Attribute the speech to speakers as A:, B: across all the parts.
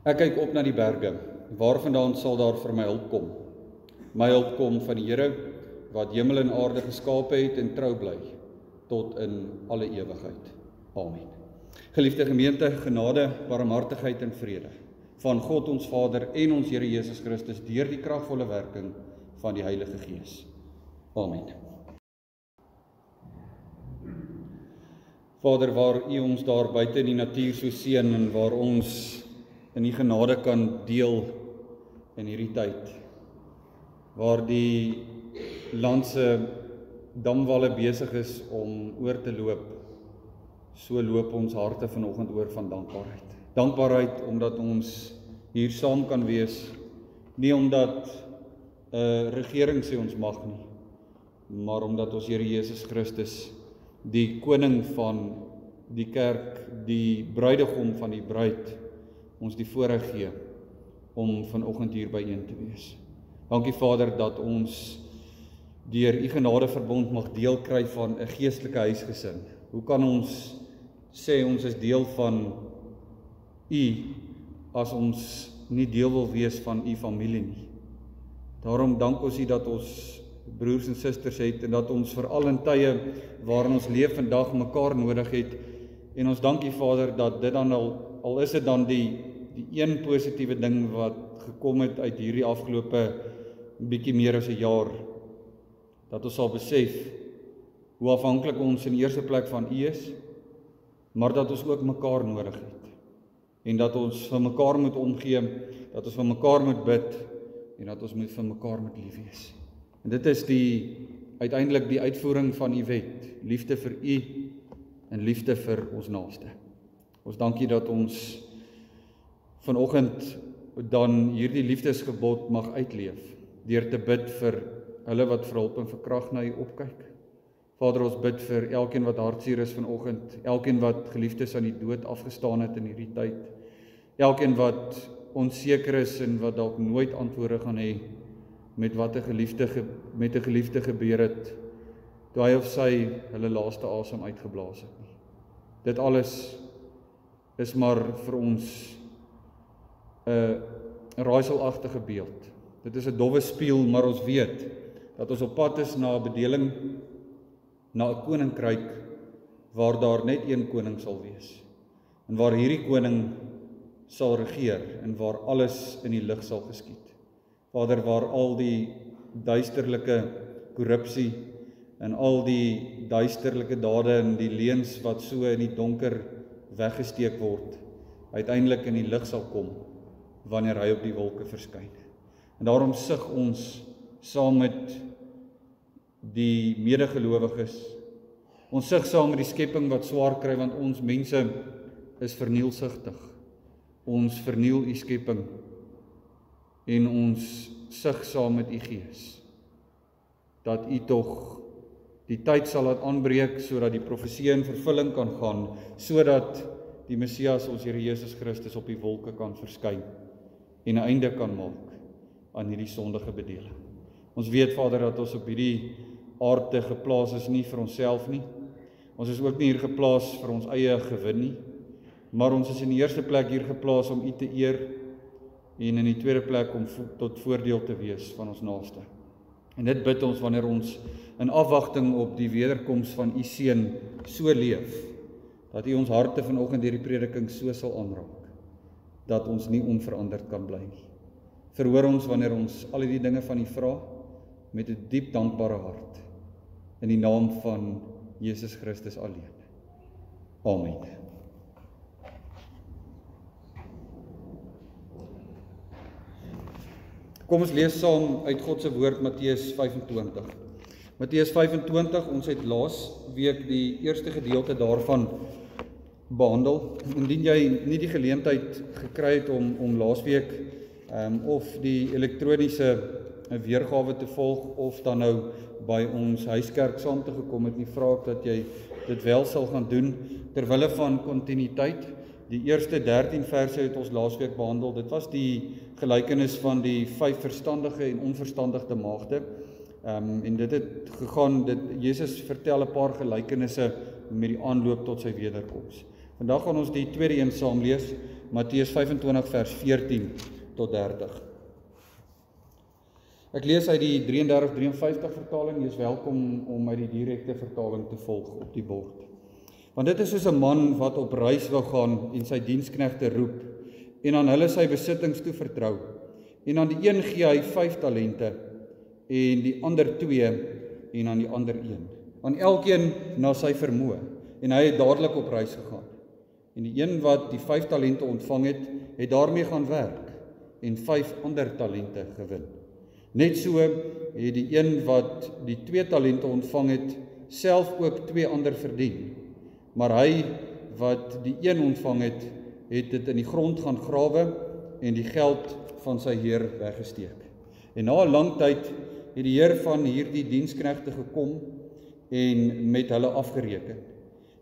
A: Ek kyk op na die berge, waarvandaan sal daar vir my hulp kom? My hulp kom van die Here, wat hemel en aarde geskape het en trou bly, tot in alle ewigheid. Amen. Geliefde gemeente, genade, barmhartigheid en vrede, van God ons Vader en ons Here Jesus Christus, deur die kragvolle werking van die Heilige Gees. Amen. Vader, waar U ons daar buite in die natuur so seën en waar ons in die genade kan deel in hierdie tyd, waar die land se damwalle besig is om oor te loop, so loop ons harte vanoggend oor van dankbaarheid. Dankbaarheid omdat ons hier saam kan wees, nie omdat 'n regering sê ons mag nie, maar omdat ons Here Jesus Christus, die koning van die kerk, die bruidegom van die bruid, ons die voorreg gee om vanoggend hier byeen te wees. Dankie Vader dat ons deur U genadeverbond mag deel kry van 'n geestelike huisgesin. Hoe kan ons sê ons is deel van U as ons nie deel wil wees van U familie nie? Daarom dank ons U dat ons broers en susters het en dat ons veral in tye waarin ons leef vandag mekaar nodig het. En ons dank U Vader dat dit dan al is dit dan die een positiewe ding wat gekom het uit hierdie afgelope bietjie meer as 'n jaar, dat ons sal besef hoe afhanklik ons in eerste plek van U is, maar dat ons ook mekaar nodig het. En dat ons vir mekaar moet omgee, dat ons vir mekaar moet bid en dat ons vir mekaar moet lief wees. En dit is uiteindelik die uitvoering van U wet, liefde vir U en liefde vir ons naaste. Ons dank U dat ons vanoggend dan hierdie liefdesgebod mag uitleef, deur te bid vir hulle wat vir hulp en vir krag na U opkyk. Vader, ons bid vir elkeen wat hartseer is vanoggend, elkeen wat geliefdes aan die dood afgestaan het in hierdie tyd, elkeen wat onseker is en wat dalk nooit antwoorde gaan hê met wat 'n geliefde gebeur het, toe hy of sy hulle laaste asem uitgeblaas het nie. Dit alles is maar vir ons 'n raaiselagtige beeld. Dit is 'n dowwe spieël, maar ons weet dat ons op pad is na 'n bedeling, na 'n koninkryk waar daar net een koning sal wees. En waar hierdie koning sal regeer en waar alles in die lig sal geskied. Vader, waar al die duisterlike korrupsie en al die duisterlike dade en die leuns wat so in die donker weggesteek word, uiteindelik in die lig sal kom wanneer hy op die wolke verskyn. En daarom sug ons saam met die medegelowiges, ons sug saam met die skepping wat swaar kry, want ons mense is vernielsigtig. Ons verniel U skepping en ons sug saam met U Gees, dat U tog die tyd sal laat aanbreek, sodat die profesie in vervulling kan gaan, sodat die Messias, ons Here Jesus Christus, op die wolke kan verskyn en 'n einde kan maak aan hierdie sondige bedeling. Ons weet, Vader, dat ons op hierdie aarde geplaas is nie vir onsself nie. Ons is ook nie hier geplaas vir ons eie gewin nie, maar ons is in die eerste plek hier geplaas om U te eer en in die tweede plek om tot voordeel te wees van ons naaste. En dit bid ons wanneer ons in afwagting op die wederkoms van U Seun so leef, dat U ons harte vanoggend deur die prediking so sal aanraak, dat ons nie onveranderd kan bly nie. Verhoor ons wanneer ons al die dinge van U vra, met 'n diep dankbare hart, in die naam van Jesus Christus alleen. Amen. Kom ons lees saam uit God se woord, Matteus 25. Matteus 25, ons het laas week die eerste gedeelte daarvan behandel. Indien jy nie die geleentheid gekry het om laasweek of die elektroniese weergawe te volg of dan nou by ons huiskerk saam te gekom het nie, vra ek dat jy dit wel sal gaan doen terwille van kontinuïteit. Die eerste 13 verse het ons laasweek behandel. Dit was die gelykenis van die 5 verstandige en onverstandige maagde. En dit het gegaan, Jesus vertel 'n paar gelykenisse met die aanloop tot sy wederkoms. Vandag gaan ons die tweede een saam lees, Matteus 25 vers 14 tot 30. Ek lees uit die 33-53 vertaling, jy is welkom om uit die direkte vertaling te volg op die bord. Want dit is soos 'n man wat op reis wil gaan en sy diensknegte roep, en aan hulle sy besittings toevertrou. En aan die een gee hy 5 talente, en die ander 2, en aan die ander 1. Aan elkeen na sy vermoë, en hy het dadelik op reis gegaan. En die een wat die 5 talente ontvang het, het daarmee gaan werk, en 5 ander talente gewin. Net so het die een wat die 2 talente ontvang het, self ook 2 ander verdien. Maar hy wat die 1 ontvang het, het dit in die grond gaan grawe en die geld van sy heer weggesteek. En na 'n lang tyd het die heer van hierdie diensknegte gekom en met hulle afgereken.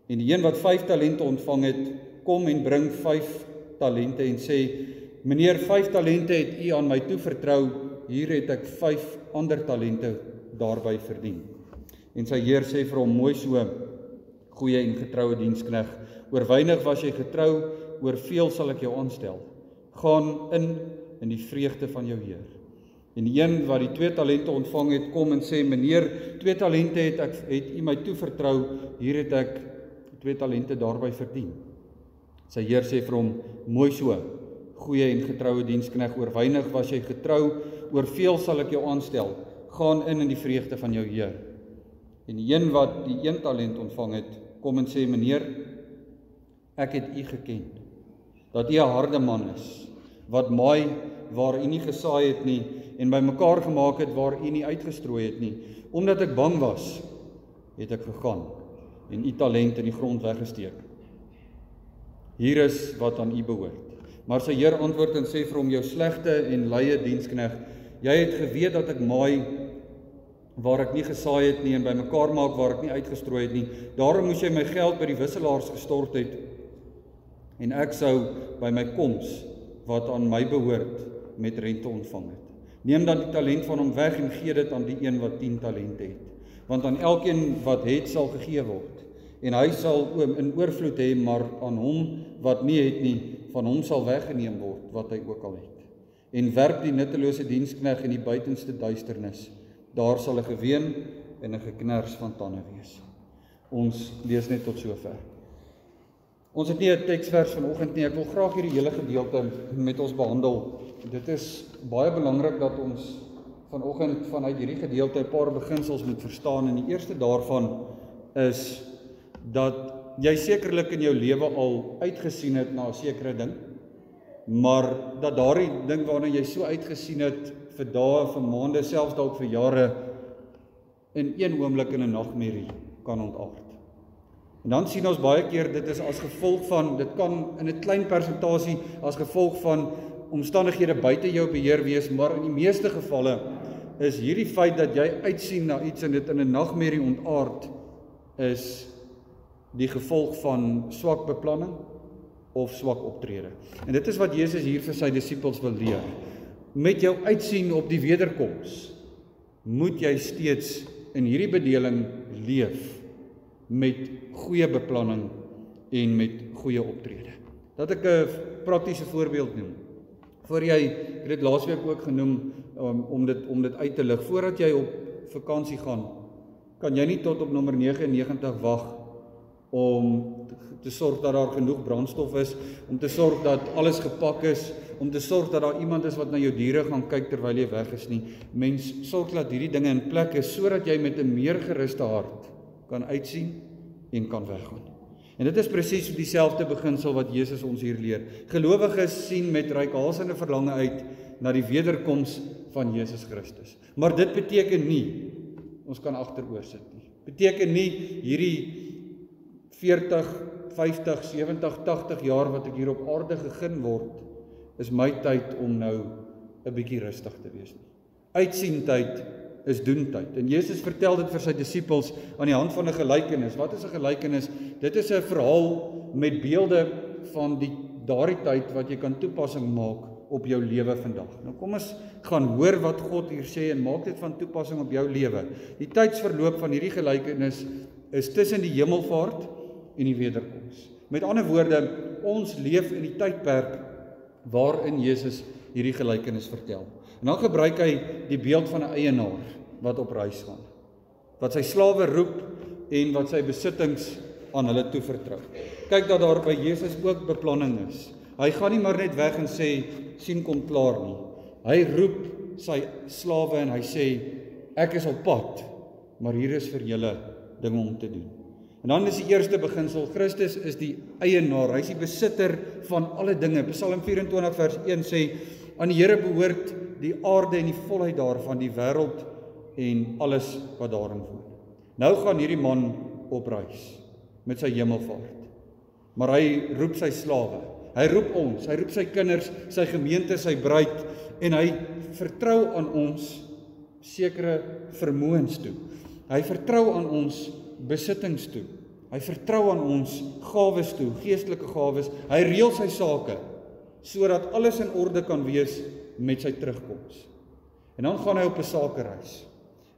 A: En die een wat 5 talente ontvang het, kom en bring 5 talente en sê, meneer, 5 talente het u aan my toevertrou, hier het ek 5 ander talente daarby verdien. En sy heer sê vir hom, mooi so, goeie en getroue dienskneg, oor weinig was jy getrou, oor veel sal ek jou aanstel. Gaan in die vreugde van jou heer. En die een wat die 2 talente ontvang het, kom en sê, meneer, 2 talente het u my toevertrou, hier het ek 2 talente daarby verdien. Sy heer sê vir hom, mooi so, goeie en getroue dienskneg, oor weinig was jy getrou, oor veel sal ek jou aanstel. Gaan in die vreugde van jou heer. En die een wat die 1 talent ontvang het, kom en sê, meneer, ek het u geken, dat u 'n harde man is, wat maai waar u nie gesaai het nie, en bymekaar gemaak het waar u nie uitgestrooi het nie. Omdat ek bang was, het ek gegaan, en u talent in die grond weggesteek. Hier is wat aan u behoort. Maar sy heer antwoord en sê vir hom, jou slegte en luie dienskneg, jy het geweet dat ek maai waar ek nie gesaai het nie, en bymekaar maak waar ek nie uitgestrooi het nie. Daarom moes jy my geld by die wisselaars gestort het, en ek sou by my koms, wat aan my behoort, met rente ontvang het. Neem dan die talent van hom weg en gee dit aan die een wat 10 talente het. Want aan elkeen wat het, sal gegee word. En hy sal in oorvloed hê, maar aan hom wat nie het nie, van hom sal weggeneem word, wat hy ook al het. En werp die nuttelose dienskneg in die buitenste duisternis. Daar sal 'n geween en 'n geknars van tande wees. Ons lees net tot sover. Ons het nie 'n teksvers vanoggend nie, ek wil graag hierdie hele gedeelte met ons behandel. Dit is baie belangrik dat ons vanoggend vanuit hierdie gedeelte 'n paar beginsels moet verstaan, en die eerste daarvan is dat jy sekerlik in jou lewe al uitgesien het na 'n sekere ding, maar dat daardie ding waarna jy so uitgesien het vir dae, vir maande, selfs dalk vir jare, in een oomblik in 'n nagmerrie kan ontaard. En dan sien ons baie keer dit is as gevolg van, dit kan in 'n klein persentasie as gevolg van omstandighede buite jou beheer wees, maar in die meeste gevalle is hierdie feit dat jy uitsien na iets en dit in 'n nagmerrie ontaard, is die gevolg van swak beplanning of swak optrede. En dit is wat Jesus hier vir sy disippels wil leer. Met jou uitsien op die wederkoms, moet jy steeds in hierdie bedeling leef met goeie beplanning en met goeie optrede. Dat ek 'n praktiese voorbeeld noem. Voor jy, ek het dit laasweek ook genoem, om dit uit te lig. Voordat jy op vakansie gaan, kan jy nie tot op nommer 99 wag om te sorg dat daar genoeg brandstof is, om te sorg dat alles gepak is, om te sorg dat daar iemand is wat na jou diere gaan kyk terwyl jy weg is nie. Mens sorg dat hierdie dinge in plek is, sodat jy met 'n meer geruste hart kan uitsien en kan weggaan. En dit is presies dieselfde beginsel wat Jesus ons hier leer. Gelowiges sien met reikhalsende verlange uit na die wederkoms van Jesus Christus. Maar dit beteken nie ons kan agteroor sit nie. Beteken nie hierdie 40, 50, 70, 80 jaar wat ek hier op aarde gegeen word, is my tyd om nou 'n bietjie rustig te wees nie. Uitsientyd is doentyd. En Jesus vertel dit vir sy disippels aan die hand van 'n gelykenis. Wat is 'n gelykenis? Dit is 'n verhaal met beelde van daardie tyd wat jy kan toepassing maak op jou lewe vandag. Nou kom ons gaan hoor wat God hier sê en maak dit van toepassing op jou lewe. Die tydsverloop van hierdie gelykenis is tussen die hemelvaart en die wederkoms. Met ander woorde, ons leef in die tydperk waarin Jesus hierdie gelykenis vertel. En dan gebruik hy die beeld van 'n eienaar wat op reis gaan, wat sy slawe roep en wat sy besittings aan hulle toevertrou. Kyk dat daar by Jesus ook beplanning is. Hy gaan nie maar net weg en sê, sien kom klaar nie. Hy roep sy slawe en hy sê, ek is op pad, maar hier is vir julle dinge om te doen. En dan is die eerste beginsel, Christus is die eienaar, hy is die besitter van alle dinge. Psalm 24 vers 1 sê, aan die Here behoort die aarde en die volheid daarvan, die wêreld en alles wat daarin woon. Nou gaan hierdie man op reis met sy hemelvaart. Maar hy roep sy slawe, hy roep ons, hy roep sy kinders, sy gemeente, sy bruid, en hy vertrou aan ons sekere vermoëns toe. Hy vertrou aan ons besittings toe. Hy vertrou aan ons gawes toe, geestelike gawes. Hy reël sy sake sodat alles in orde kan wees met sy terugkoms. En dan gaan hy op 'n sakereis.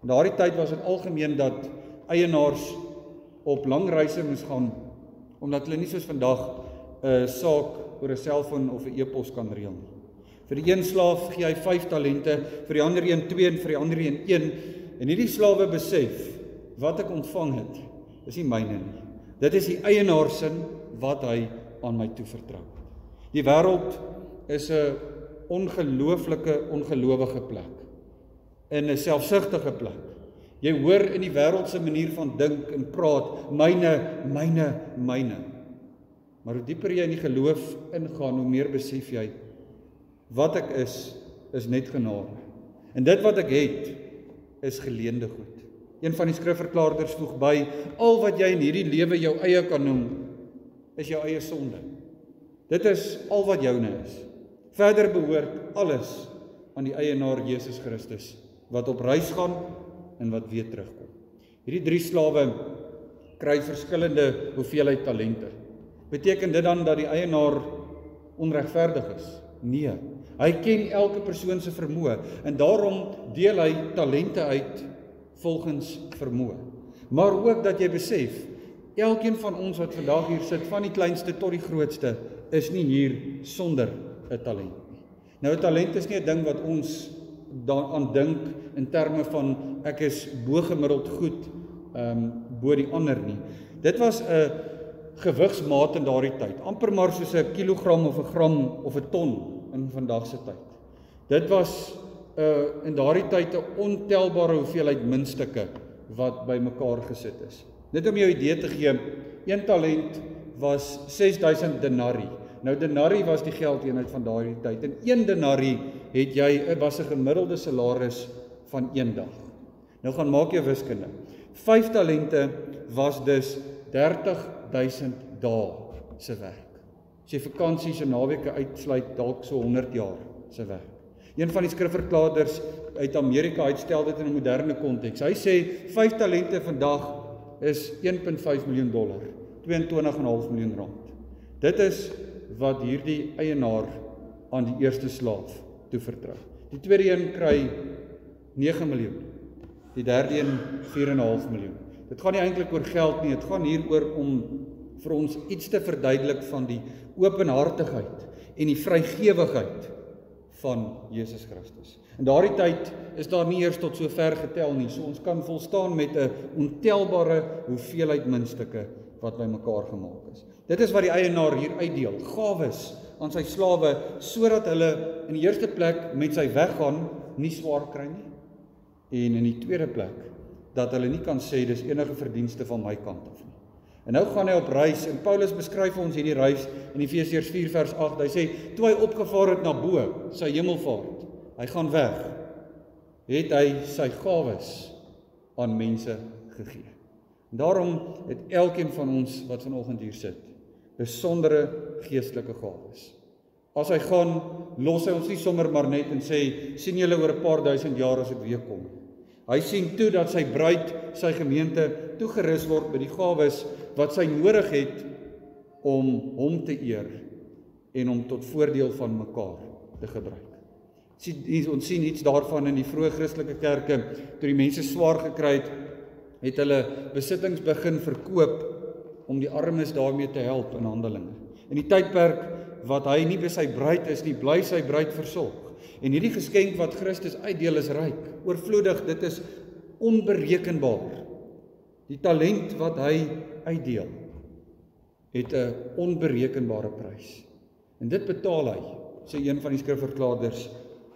A: In daardie tyd was dit algemeen dat eienaars op lang reise moes gaan, omdat hulle nie soos vandag 'n saak oor 'n selfoon of 'n e-pos kan reël nie. Vir die een slaaf gee hy 5 talente, vir die ander een 2 en vir die ander een 1. En hierdie slawe besef, wat ek ontvang het, is nie myne nie. Dit is die eienaarsin wat hy aan my toevertrou het. Die wêreld is 'n ongelooflike ongelowige plek, en 'n selfsugtige plek. Jy hoor in die wêreld se manier van dink en praat, myne, myne, myne. Maar hoe dieper jy in die geloof ingaan, hoe meer besef jy, wat ek is net genade. En dit wat ek het, is geleende goed. Een van die skrifverklaarders voeg by, al wat jy in hierdie lewe jou eie kan noem, is jou eie sonde. Dit is al wat joune is. Verder behoort alles aan die eienaar Jesus Christus, wat op reis gaan en wat weer terugkom. Hierdie 3 slawe kry verskillende hoeveelheid talente. Beteken dit dan dat die eienaar onregverdig is? Nee. Hy ken elke persoon se vermoë en daarom deel hy talente uit volgens vermoë. Maar ook dat jy besef, elkeen van ons wat vandag hier sit, van die kleinste tot die grootste, is nie hier sonder 'n talent nie. Nou 'n talent is nie 'n ding wat ons daaraan dink in terme van ek is bo-gemiddeld goed bo die ander nie. Dit was 'n gewigsmaat in daardie tyd, amper maar soos 'n kilogram of 'n gram of 'n ton in vandag se tyd. Dit was in daardie tyd 'n ontelbare hoeveelheid muntstukke wat bymekaar gesit is. Net om jou idee te gee, 1 talent was 6000 denarii. Nou denarii was die geldeenheid van daardie tyd. En 1 denarii was 'n gemiddelde salaris van 1 dag. Nou gaan maak jou wiskunde. 5 talente was dus 30000 dae se werk. As jy vakansies en naweke uitsluit, dalk so 100 jaar se werk. Een van die skrifverklaarders uit Amerika uitstel dit in 'n moderne konteks. Hy sê 5 talente vandag is 1.5 miljoen dollar, 22,5 miljoen rand. Dit is wat hierdie eienaar aan die eerste slaaf toevertrou. Die tweede een kry 9 miljoen. Die derde een 4,5 miljoen. Dit gaan nie eintlik oor geld nie, dit gaan hier oor om vir ons iets te verduidelik van die openhartigheid en die vrygewigheid van Jesus Christus. In daardie tyd is daar nie eers tot so ver getel nie, so ons kan volstaan met 'n ontelbare hoeveelheid muntstukke wat bymekaar gemaak is. Dit is wat die eienaar hier uitdeel, gawes aan sy slawe, sodat hulle in die eerste plek met sy weggaan nie swaar kry nie, en in die tweede plek, dat hulle nie kan sê, dis enige verdienste van my kant af nie. En nou gaan hy op reis, en Paulus beskryf ons hierdie reis in Efesiërs 4 vers 8, hy sê, toe hy opgevaar het na bo, sy hemelvaart, hy gaan weg, het hy sy gawes aan mense gegee. En daarom het elkeen van ons wat vanoggend hier sit, besondere geestelike gawes. As hy gaan, los hy ons nie sommer maar net en sê, sien julle oor 'n paar duisend jaar as ek weer kom. Hy sien toe dat sy bruid, sy gemeente, toegerus word by die gawes wat sy nodig het om hom te eer en om tot voordeel van mekaar te gebruik. Ons sien iets daarvan in die vroeë Christelike kerke, toe die mense swaar gekry het hulle besittings begin verkoop om die armes daarmee te help in Handelinge. In die tydperk wat hy nie by sy bruid is nie, bly sy bruid versorg. En hierdie geskenk wat Christus uitdeel is ryk, oorvloedig, dit is onberekenbaar. Die talent wat hy uitdeel, het 'n onberekenbare prys. En dit betaal hy, sê een van die skrifverklaarders,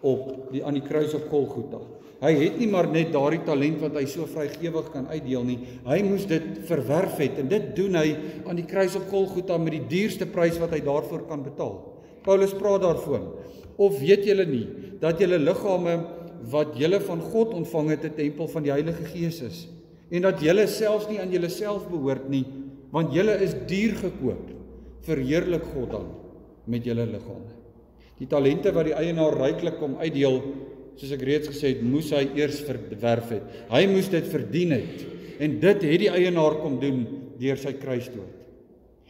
A: aan die kruis op Golgotha. Hy het nie maar net daardie talent wat hy so vrygewig kan uitdeel nie, hy moes dit verwerf het, en dit doen hy aan die kruis op Golgotha met die duurste prys wat hy daarvoor kan betaal. Paulus praat daarvan, of weet julle nie, dat julle liggame wat julle van God ontvang het, 'n tempel van die Heilige Gees is, en dat julle selfs nie aan julle self behoort nie, want julle is duur gekoop, verheerlik God dan met julle liggame. Die talente wat die eienaar ryklik kom uitdeel, soos ek reeds gesê het, moes hy eers verwerf het. Hy moes dit verdien het, en dit het die eienaar kom doen deur sy kruisdood.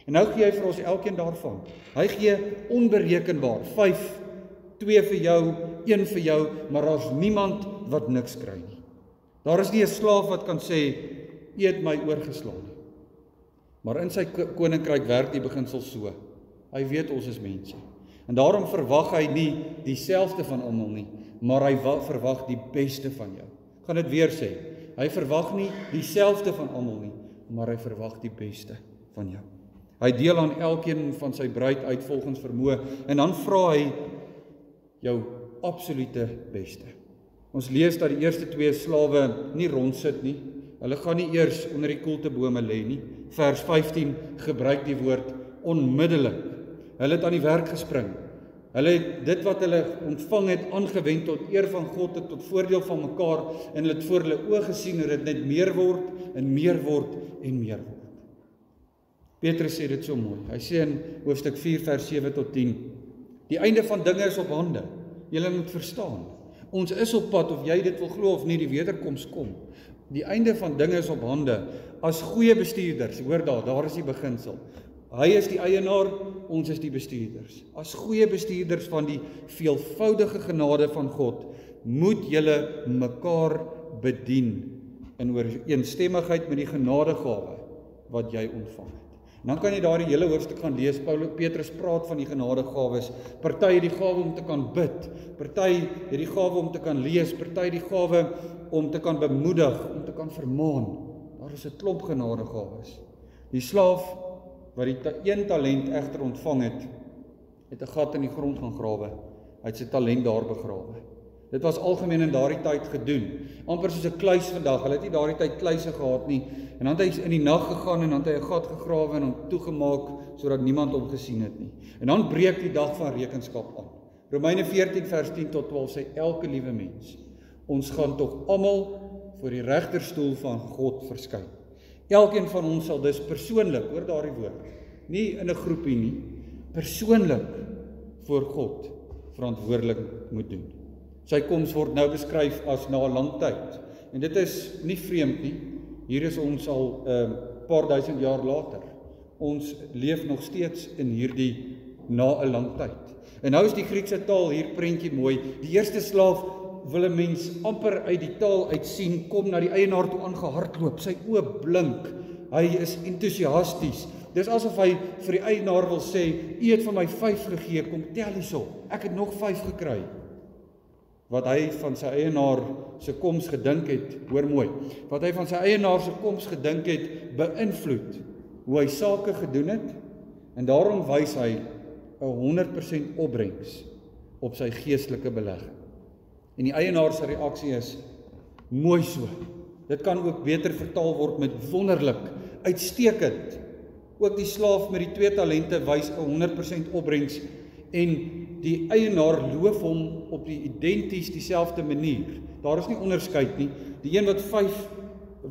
A: En nou gee hy vir ons elkeen daarvan. Hy gee onberekenbaar, 5, 2 vir jou, 1 vir jou, maar daar's niemand wat niks kry nie. Daar is nie 'n slaaf wat kan sê, "U het my oorgeslaan nie." Maar in sy koninkryk werk die beginsel so. Hy weet ons is mense. En daarom verwag hy nie dieselfde van almal nie, maar hy verwag die beste van jou. Ek gaan dit weer sê. Hy verwag nie dieselfde van almal nie, maar hy verwag die beste van jou. Hy deel aan elkeen van sy bruid uit volgens vermoë, en dan vra hy jou absolute beste. Ons lees dat die eerste 2 slawe nie rondsit nie. Hulle gaan nie eers onder die koeltebome lê nie. Vers 15 gebruik die woord onmiddellik. Hulle het aan die werk gespring. Hulle het dit wat hulle ontvang het aangewend tot eer van God en tot voordeel van mekaar, en hulle het voor hulle oë gesien hoe dit net meer word en meer word en meer word. Petrus sê dit so mooi. Hy sê in hoofstuk 4 vers 7 tot 10, die einde van dinge is op hande. Julle moet verstaan. Ons is op pad, of jy dit wil glo of nie, die wederkoms kom. Die einde van dinge is op hande. As goeie bestuurders, hoor daar is die beginsel. Hy is die eienaar, ons is die bestuurders. As goeie bestuurders van die veelvoudige genade van God, moet julle mekaar bedien in ooreenstemmigheid met die genadegawe wat jy ontvang het. En dan kan jy daar die hele hoofstuk gaan lees. Petrus praat van die genadegawes. Party het die gawe om te kan bid, party het die gawe om te kan lees, party die gawe om te kan bemoedig, om te kan vermaan. Daar is 'n klomp genadegawes. Die slaaf wat die 1 talent egter ontvang het 'n gat in die grond gaan grawe. Hy het sy talent daar begrawe. Dit was algemeen in daardie tyd gedoen. Amper soos 'n kluis vandag. Hulle het nie daardie tyd kluise gehad nie. En dan het hy in die nag gegaan en dan het hy 'n gat gegrawe en hom toegemaak sodat niemand hom gesien het nie. En dan breek die dag van rekenskap aan. Romeine 14 vers 10 tot 12 sê elke liewe mens, ons gaan tog almal voor die regterstoel van God verskyn. Elkeen van ons sal dus persoonlik, hoor daardie woord, nie in 'n groepie nie, persoonlik voor God verantwoordelik moet doen. Sy koms word nou beskryf as na 'n lang tyd. En dit is nie vreemd nie. Hier is ons al 'n paar duisend jaar later. Ons leef nog steeds in hierdie na 'n lang tyd. En nou is die Griekse taal hier prentjie mooi. Die eerste slaaf wil 'n mens amper uit die taal uit sien, kom na die eienaar toe aangehardloop, sy oë blink, hy is entoesiasties. Dis asof hy vir die eienaar wil sê, u het vir my 5 gegee, kom tel hierso, ek het nog 5 gekry. Wat hy van sy eienaar se koms gedink het, hoor mooi, wat hy van sy eienaar se koms gedink het, beïnvloed hoe hy sake gedoen het, en daarom wys hy 'n 100% opbrengs op sy geestelike belegging. En die eienaar se reaksie is, mooi so. Dit kan ook beter vertaal word met wonderlik, uitstekend. Ook die slaaf met die 2 talente wys 'n 100% opbrengs, en die eienaar loof hom op die identies dieselfde manier. Daar is nie onderskeid nie. Die een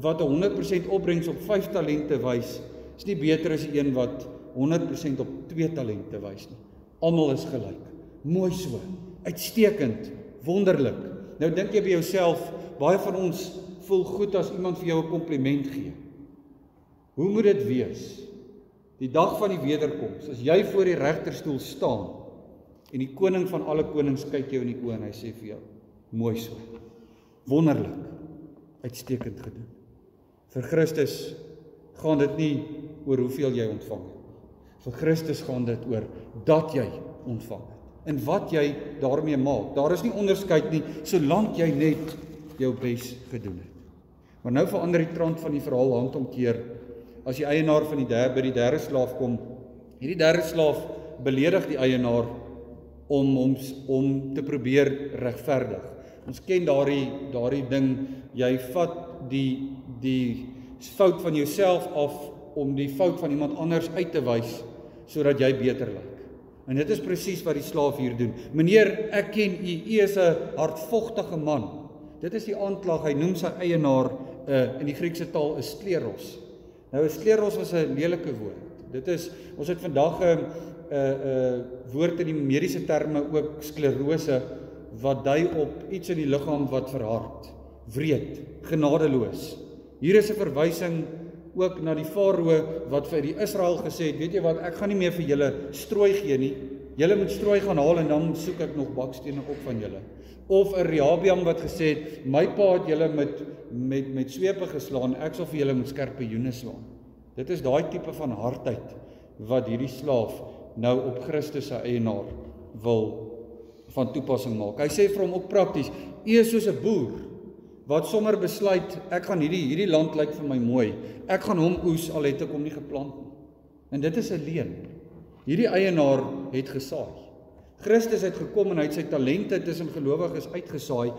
A: wat 'n 100% opbrengs op 5 talente wys, is nie beter as die een wat 100% op 2 talente wys nie. Almal is gelyk. Mooi so, uitstekend, wonderlik. Nou dink jy by jouself, baie van ons voel goed as iemand vir jou 'n kompliment gee. Hoe moet dit wees? Die dag van die wederkoms, as jy voor die regterstoel staan, en die koning van alle konings kyk jou in die oë en hy sê vir jou, mooi so, wonderlik, uitstekend gedoen. Vir Christus gaan dit nie oor hoeveel jy ontvang het. Vir Christus gaan dit oor dat jy ontvang het. En wat jy daarmee maak. Daar is nie onderskeid nie, solank jy net jou bes gedoen het. Maar nou verander die trant van die verhaal handomkeer. As die eienaar van by die derde slaaf kom, hierdie derde slaaf beledig die eienaar om te probeer regverdig. Ons ken daardie ding, jy vat die fout van jouself af om die fout van iemand anders uit te wys, sodat jy beter lyk. En dit is presies wat die slaaf hier doen. Meneer, ek ken u is 'n hardvogtige man. Dit is die aanklag, hy noem sy eienaar in die Griekse taal 'n skleros. Nou 'n skleros was 'n lelike woord. Dit is, ons het vandag 'n woord in die mediese terme ook sklerose, wat dui op iets in die liggaam wat verhard, wreed, genadeloos. Hier is 'n verwysing ook na die farao wat vir die Israel gesê het, weet jy wat, ek gaan nie meer vir julle strooi gee nie, julle moet strooi gaan haal en dan soek ek nog bakstene op van julle. Of 'n Rehabiam wat gesê het, my pa het julle met swepe geslaan, ek sal vir julle met skerpioene slaan. Dit is daai tipe van hardheid wat hierdie slaaf nou op Christus se eienaar wil van toepassing maak. Hy sê vir hom ook prakties, u is soos 'n boer wat sommer besluit, ek gaan hierdie land lyk vir my mooi, ek gaan hom oes, al het ek hom nie geplant nie. En dit is 'n leuen. Hierdie eienaar het gesaai. Christus het gekom en hy het sy talente tussen gelowiges uitgesaai,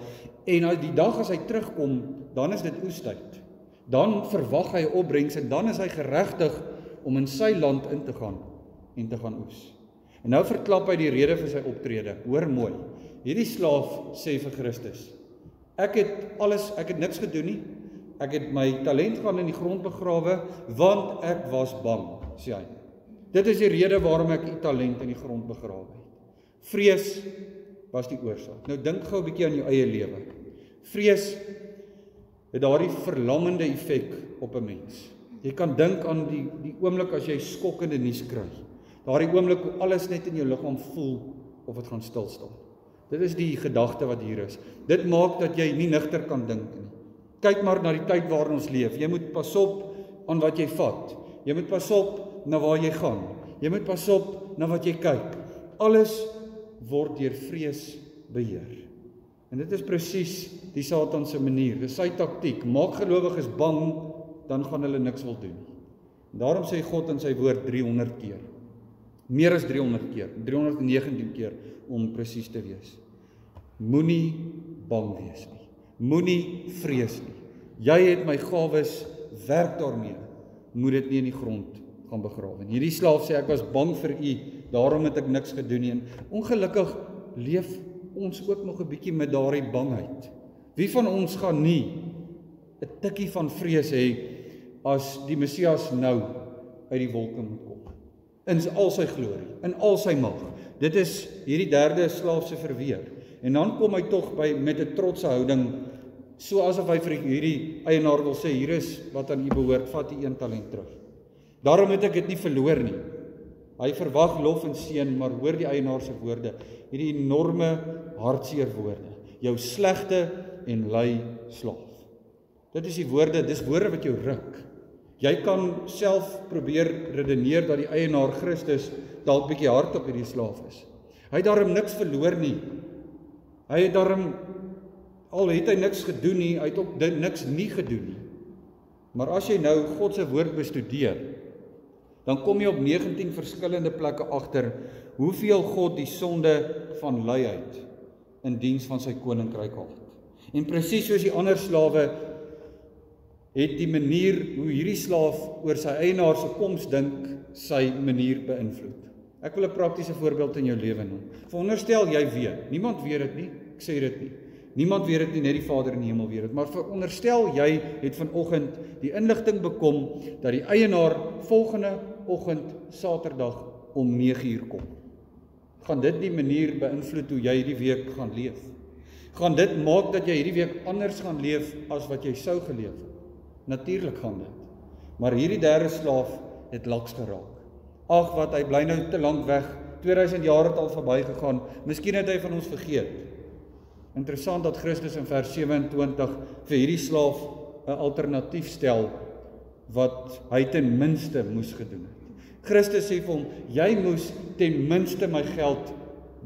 A: en die dag as hy terugkom, dan is dit oestyd. Dan verwag hy opbrengs en dan is hy geregtig om in sy land in te gaan en te gaan oes. En nou verklap hy die rede vir sy optrede. Hoor mooi. Hierdie slaaf sê vir Christus, ek het niks gedoen nie. Ek het my talent gaan in die grond begrawe, want ek was bang, sê hy. Dit is die rede waarom ek die talent in die grond begrawe het. Vrees was die oorsaak. Nou dink gou 'n bietjie aan jou eie lewe. Vrees het daardie verlammende effek op 'n mens. Jy kan dink aan die oomblik as jy skokkende nuus kry. Daardie oomblik hoe alles net in jou liggaam voel of dit gaan stil staan. Dit is die gedagte wat hier is. Dit maak dat jy nie nigter kan dink nie. Kyk maar na die tyd waarin ons leef. Jy moet pas op aan wat jy vat. Jy moet pas op na waar jy gaan. Jy moet pas op na wat jy kyk. Alles word deur vrees beheer. En dit is presies die Satan se manier. Dis sy taktiek. Maak gelowiges bang, dan gaan hulle niks wil doen. En daarom sê God in sy woord 300 keer. Meer as 300 keer. 319 keer om presies te wees. Moenie bang wees nie. Moenie vrees nie. Jy het my gawes, werk daarmee. Moet dit nie in die grond gaan begrawe nie. Hierdie slaaf sê ek was bang vir u, daarom het ek niks gedoen nie. En ongelukkig leef ons ook nog 'n bietjie met daardie bangheid. Wie van ons gaan nie 'n tikkie van vrees hê as die Messias nou uit die wolke moet kom? In al sy glorie, in al sy mag. Dit is hierdie derde slaaf se verweer. En dan kom hy tog met 'n trotse houding, so asof hy vir hierdie eienaar wil sê, hier is wat aan u behoort, vat u 1 talent terug. Daarom het ek dit nie verloor nie. Hy verwag lof en seën, maar hoor die eienaar se woorde, hierdie enorme hartseer woorde. Jou slegte en lui slaaf. Dit is die woorde, dis woorde wat jou ruk. Jy kan self probeer redeneer dat die eienaar Christus dalk bietjie hard op hierdie slaaf is. Hy het daarom niks verloor nie. Hy het daarom, al het hy niks gedoen nie, hy het ook niks nie gedoen nie. Maar as jy nou God se woord bestudeer, dan kom jy op 19 verskillende plekke agter hoeveel God die sonde van luiheid in diens van sy koninkryk haat. En presies soos die ander slawe het die manier hoe hierdie slaaf oor sy eienaar se koms dink, sy manier beïnvloed. Ek wil 'n praktiese voorbeeld in jou lewe noem. Veronderstel jy weet, niemand weet dit nie, ek sê dit nie. Niemand weet dit nie, net die Vader in die hemel weet dit. Maar veronderstel jy het vanoggend die inligting bekom dat die eienaar volgende oggend Saterdag om 9:00 kom. Gaan dit die manier beïnvloed hoe jy hierdie week gaan leef? Gaan dit maak dat jy hierdie week anders gaan leef as wat jy sou geleef het? Natuurlik gaan dit. Maar hierdie derde slaaf het laks geraak. Ag, wat hy bly nou te lank weg. 2000 jaar het al verbygegaan. Miskien het hy van ons vergeet. Interessant dat Christus in vers 27 vir hierdie slaaf 'n alternatief stel wat hy ten minste moes gedoen het. Christus sê vir hom, jy moes ten minste my geld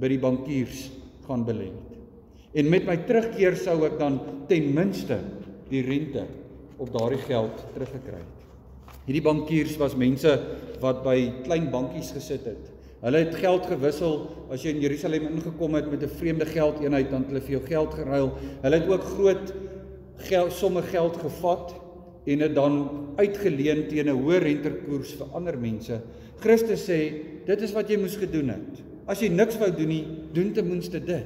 A: by die bankiers gaan belê het. En met my terugkeer sou ek dan ten minste die rente op daardie geld teruggekry het. Hierdie bankiers was mense wat by klein bankies gesit het. Hulle het geld gewissel, as jy in Jerusalem ingekom het met 'n vreemde geldeenheid, dan het hulle vir jou geld geruil. Hulle het ook groot somme geld gevat en het dan uitgeleen teen 'n hoë rentekoers vir ander mense. Christus sê, dit is wat jy moes gedoen het. As jy niks wou doen nie, doen ten minste dit.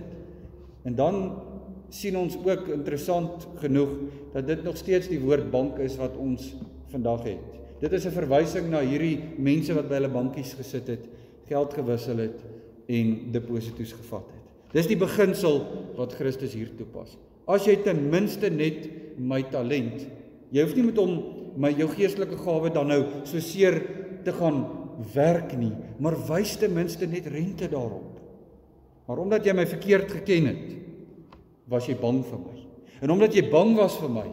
A: En dan sien ons ook interessant genoeg, dat dit nog steeds die woord bank is wat ons vandag het. Dit is 'n verwysing na hierdie mense wat by hulle bankies gesit het, geld gewissel het en deposito's gevat het. Dis die beginsel wat Christus hier toepas. As jy ten minste net my talent, jy hoef nie met hom jou geestelike gawe dan nou so seer te gaan werk nie, maar wys ten minste net rente daarop. Maar omdat jy my verkeerd geken het, was jy bang vir my. En omdat jy bang was vir my,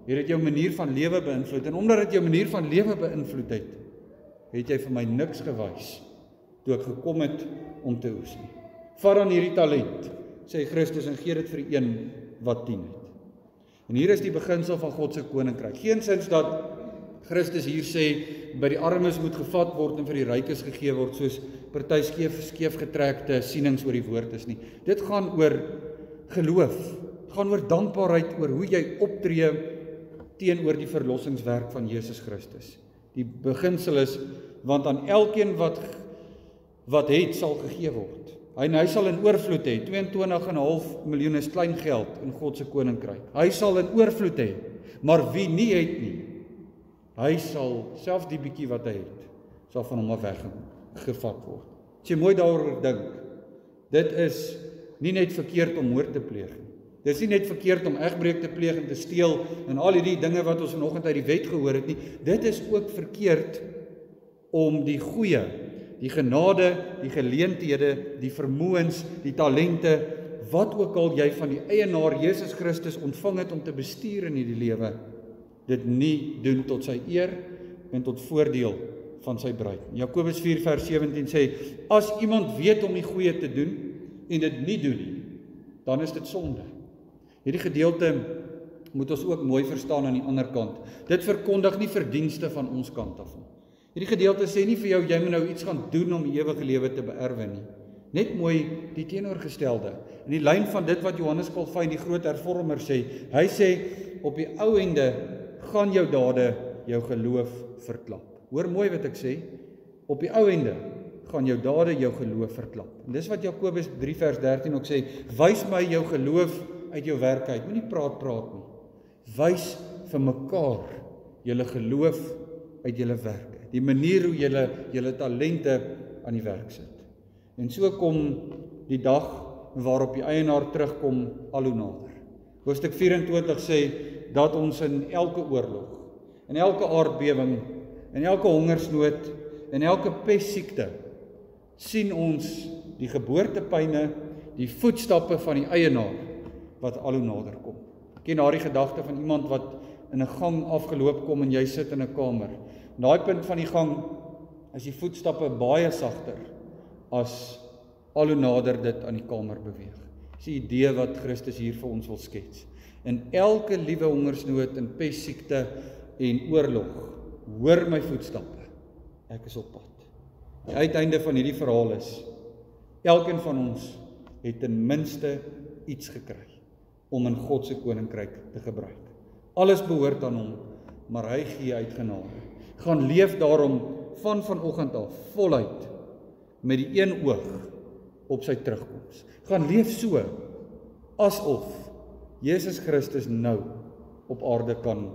A: het dit jou manier van lewe beïnvloed. En omdat dit jou manier van lewe beïnvloed het jy vir my niks gewys toe ek gekom het om te oes nie. Vat dan hierdie talent, sê Christus, en gee dit vir een wat 10 het. En hier is die beginsel van God se koninkryk. Geensins dat Christus hier sê, by die armes moet gevat word en vir die rykes gegee word, soos party skeef getrekte sienings oor die woord is nie. Dit gaan oor geloof, dit gaan oor dankbaarheid, oor hoe jy optree teenoor die verlossingswerk van Jesus Christus. Die beginsel is, want aan elkeen wat het, sal gegee word. Hy sal in oorvloed hê. 22,5 miljoen is klein geld in God se koninkryk. Hy sal in oorvloed hê, maar wie nie het nie, hy sal, selfs die bietjie wat hy het, sal van hom af weggevat word. As jy mooi daaroor dink, dit is nie net verkeerd om moord te pleeg nie. Dit is nie net verkeerd om egbreek te pleeg en te steel en al hierdie dinge wat ons vanoggend uit die wet gehoor het nie. Dit is ook verkeerd om die goeie, die genade, die geleenthede, die vermoëns, die talente, wat ook al jy van die eienaar Jesus Christus ontvang het om te bestuur in hierdie lewe, dit nie doen tot sy eer en tot voordeel van sy bruid. Jakobus 4 vers 17 sê, as iemand weet om die goeie te doen en dit nie doen nie, dan is dit sonde. Hierdie gedeelte moet ons ook mooi verstaan aan die ander kant. Dit verkondig nie verdienste van ons kant af nie. Hierdie gedeelte sê nie vir jou, jy moet nou iets gaan doen om die ewige lewe te beerwe nie. Net mooi die teenoorgestelde. In die lyn van dit wat Johannes Calvin, die groot hervormer, sê, hy sê, op die ou ende gaan jou dade jou geloof verklap. Hoor mooi wat ek sê, op die ou ende gaan jou dade jou geloof verklap. En dis wat Jakobus 3 vers 13 ook sê, wys my jou geloof uit jou werk uit, moenie praat nie. Wys vir mekaar julle geloof uit julle werk uit, die manier hoe julle talente aan die werk sit. En so kom die dag waarop die eienaar terugkom al hoe nader. Hoofstuk 24 sê dat ons in elke oorlog, in elke aardbewing, in elke hongersnood, in elke pestsiekte, sien ons die geboortepyne, die voetstappe van die eienaar, wat al hoe nader kom. Ken daardie gedagte van iemand wat in 'n gang afgeloop kom en jy sit in 'n kamer. In daai punt van die gang is die voetstappe baie sagter as al hoe nader dit aan die kamer beweeg. Dis die idee wat Christus hier vir ons wil skets. In elke liewe hongersnood en pestsiekte en oorlog, hoor my voetstappe. Ek is op pad. Die uiteinde van hierdie verhaal is, elkeen van ons het ten minste iets gekry om in God se koninkryk te gebruik. Alles behoort aan hom, maar hy gee uit genade. Gaan leef daarom van vanoggend af voluit met die een oog op sy terugkoms. Gaan leef so asof Jesus Christus nou op aarde kan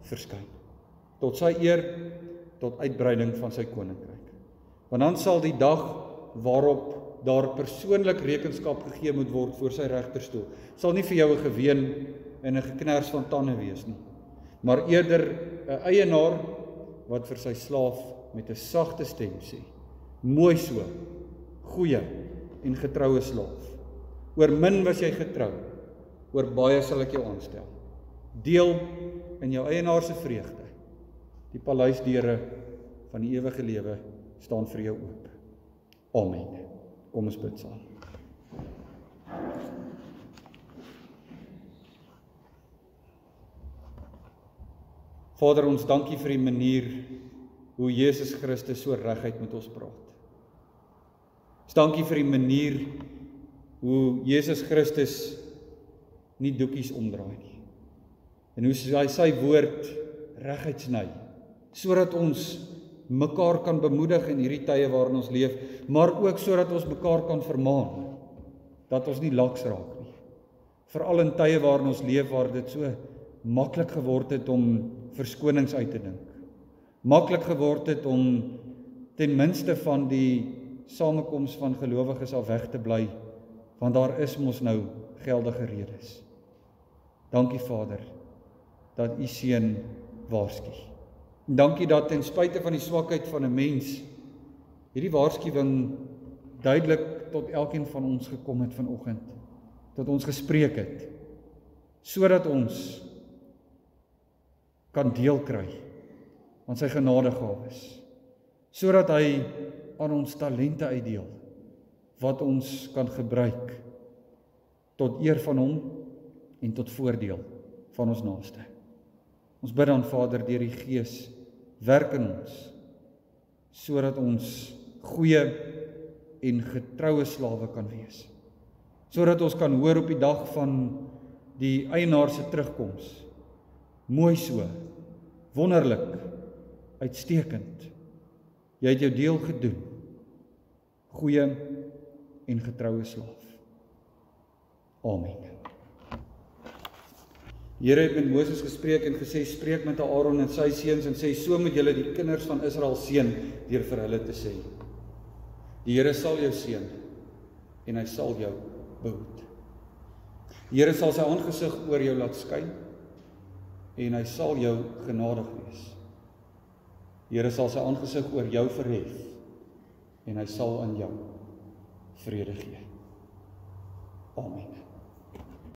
A: verskyn. Tot sy eer, tot uitbreiding van sy koninkryk. Want dan sal die dag waarop daar persoonlik rekenskap gegee moet word voor sy regterstoel, sal nie vir jou 'n geween en 'n geknars van tande wees nie, maar eerder 'n eienaar wat vir sy slaaf met 'n sagte stem sê, mooi so, goeie en getroue slaaf. Oor min was jy getrou, oor baie sal ek jou aanstel. Deel in jou eienaar se vreugde. Die paleisdeure van die ewige lewe staan vir jou oop. Amen. Kom ons bid saam. Vader, ons dankie vir die manier hoe Jesus Christus so reguit met ons praat. Ons dankie vir die manier hoe Jesus Christus nie doekies omdraai nie. En hoe hy sy woord reguit sny, sodat ons mekaar kan bemoedig in hierdie tye waarin ons leef, maar ook sodat ons mekaar kan vermaan, dat ons nie laks raak nie. Veral in tye waarin ons leef, waar dit so maklik geword het om verskonings uit te dink. Maklik geword het om ten minste van die samekoms van gelowiges af weg te bly, want daar is mos nou geldige redes. Dankie Vader, dat U seun waarsku. Dankie dat ten spyte van die swakheid van 'n mens, hierdie waarskuwing duidelik tot elkeen van ons gekom het vanoggend, tot ons gespreek het, sodat ons kan deel kry aan sy genadegawes, sodat hy aan ons talente uitdeel, wat ons kan gebruik tot eer van hom en tot voordeel van ons naaste. Ons bid dan Vader, deur die Gees, werk in ons, sodat ons goeie en getroue slawe kan wees, sodat ons kan hoor op die dag van die eienaar se terugkoms, mooi so, wonderlik, uitstekend, jy het jou deel gedoen, goeie en getroue slaaf. Amen. Die Here het met Moses gespreek en gesê, spreek met Aaron en sy seuns en sê, so moet julle die kinders van Israel seën, deur vir hulle te sê, die Here sal jou seën en hy sal jou behoed. Die Here sal sy aangesig oor jou laat skyn en hy sal jou genadig wees. Die Here sal sy aangesig oor jou verhef en hy sal aan jou vrede gee. Amen.